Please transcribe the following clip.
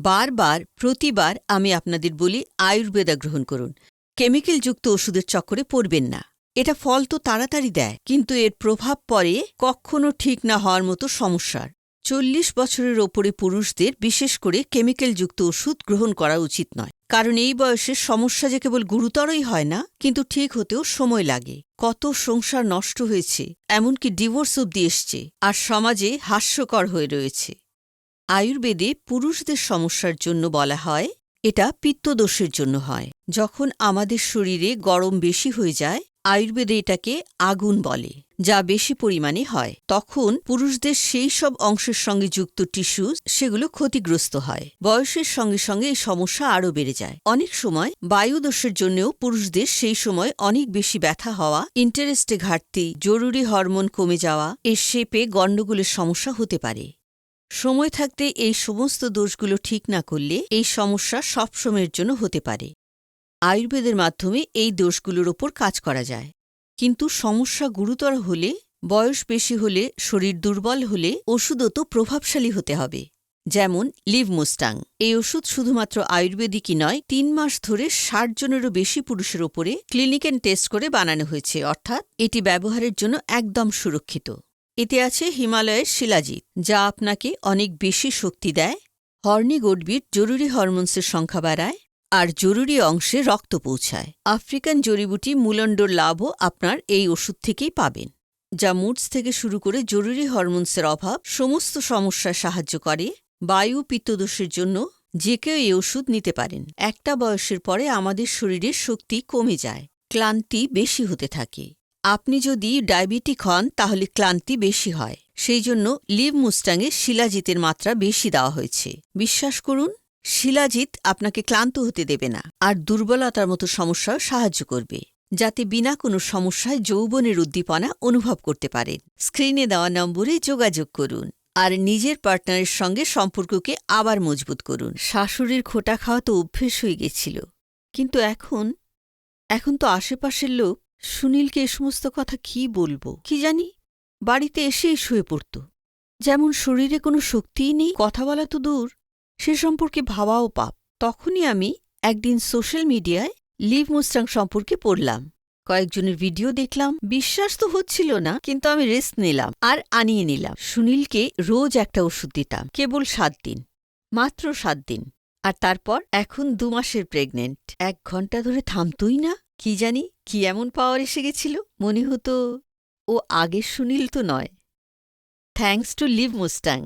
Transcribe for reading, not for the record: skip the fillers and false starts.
বারবার প্রতিবার আমি আপনাদের বলি আয়ুর্বেদা গ্রহণ করুন। কেমিক্যালযুক্ত ওষুধের চক্করে পড়বেন না। এটা ফল তো তাড়াতাড়ি দেয়, কিন্তু এর প্রভাব পড়ে কখনো ঠিক না হওয়ার মতো সমস্যার। 40 বছরের ওপরে পুরুষদের বিশেষ করে কেমিক্যালযুক্ত ওষুধ গ্রহণ করা উচিত নয়, কারণ এই বয়সের সমস্যা যে কেবল গুরুতরই হয় না, কিন্তু ঠিক হতেও সময় লাগে। কত সংসার নষ্ট হয়েছে, এমনকি ডিভোর্স অব্দি এসছে, আর সমাজে হাস্যকর হয়ে রয়েছে। আয়ুর্বেদে পুরুষদের সমস্যার জন্য বলা হয় এটা পিত্তদোষের জন্য হয়। যখন আমাদের শরীরে গরম বেশি হয়ে যায়, আয়ুর্বেদে এটাকে আগুন বলে, যা বেশি পরিমাণে হয়। তখন পুরুষদের সেই সব অংশের সঙ্গে যুক্ত টিস্যু সেগুলো ক্ষতিগ্রস্ত হয়। বয়সের সঙ্গে সঙ্গে এই সমস্যা আরও বেড়ে যায়। অনেক সময় বায়ুদোষের জন্যও পুরুষদের সেই সময় অনেক বেশি ব্যথা হওয়া, ইন্টারেস্টে ঘাটতি, জরুরি হরমোন কমে যাওয়া, এর শেপে গণ্ডগোলের সমস্যা হতে পারে। সময় থাকতে এই সমস্ত দোষগুলো ঠিক না করলে এই সমস্যা সবসময়ের জন্য হতে পারে। আয়ুর্বেদের মাধ্যমে এই দোষগুলোর ওপর কাজ করা যায়, কিন্তু সমস্যা গুরুতর হলে, বয়স বেশি হলে, শরীর দুর্বল হলে ওষুধও তো প্রভাবশালী হতে হবে। যেমন লিভমুস্টাং। এই ওষুধ শুধুমাত্র আয়ুর্বেদিকই নয়, 3 মাস ধরে 60 জনেরও বেশি পুরুষের ওপরে ক্লিনিক্যাল টেস্ট করে বানানো হয়েছে, অর্থাৎ এটি ব্যবহারের জন্য একদম সুরক্ষিত। এতে আছে হিমালয়ের শিলাজিৎ, যা আপনাকে অনেক বেশি শক্তি দেয়, হর্নি গোডবিট জরুরি হরমোনসের সংখ্যা বাড়ায়, আর জরুরি অংশে রক্ত পৌঁছায়। আফ্রিকান জড়িবুটি মুলন্ডর লাভও আপনার এই ওষুধ থেকেই পাবেন, যা মুডস থেকে শুরু করে জরুরি হরমোনসের অভাব সমস্ত সমস্যায় সাহায্য করে। বায়ু পিত্তদোষের জন্য যে কেউ এই ওষুধ নিতে পারেন। একটা বয়সের পরে আমাদের শরীরের শক্তি কমে যায়, ক্লান্তি বেশি হতে থাকে। আপনি যদি ডায়াবেটিক হন তাহলে ক্লান্তি বেশি হয়, সেই জন্য লিভমুস্টাংয়ে শিলাজিতের মাত্রা বেশি দেওয়া হয়েছে। বিশ্বাস করুন, শিলাজিৎ আপনাকে ক্লান্ত হতে দেবে না, আর দুর্বলতার মতো সমস্যাও সাহায্য করবে, যাতে বিনা কোনো সমস্যায় যৌবনের উদ্দীপনা অনুভব করতে পারেন। স্ক্রিনে দেওয়া নম্বরে যোগাযোগ করুন আর নিজের পার্টনারের সঙ্গে সম্পর্ককে আবার মজবুত করুন। শাশুড়ির খোঁটা খাওয়া তো অভ্যেস হয়ে গেছিল, কিন্তু এখন তো আশেপাশের লোক সুনীলকে এ সমস্ত কথা কি বলবো, কি জানি, বাড়িতে এসেই শুয়ে পড়ত, যেমন শরীরে কোনো শক্তিই নেই। কথা বলা তো দূর, সে সম্পর্কে ভাবাও পাপ। তখনই আমি একদিন সোশ্যাল মিডিয়ায় লিভমুস্টাং সম্পর্কে পড়লাম, কয়েকজনের ভিডিও দেখলাম। বিশ্বাস তো হচ্ছিল না, কিন্তু আমি রিস্ক নিলাম আর আনিয়ে নিলাম। সুনীলকে রোজ একটা ওষুধ দিতাম, কেবল 7 দিন, মাত্র 7 দিন, আর তারপর এখন 2 মাসের প্রেগনেন্ট। 1 ঘন্টা ধরে থামতই না। কি জানি কি এমন পাওয়ার এসে গেছিল, মনে হতো ও আগের সুনীল তো নয়। Thanks to লিভমুস্টাং।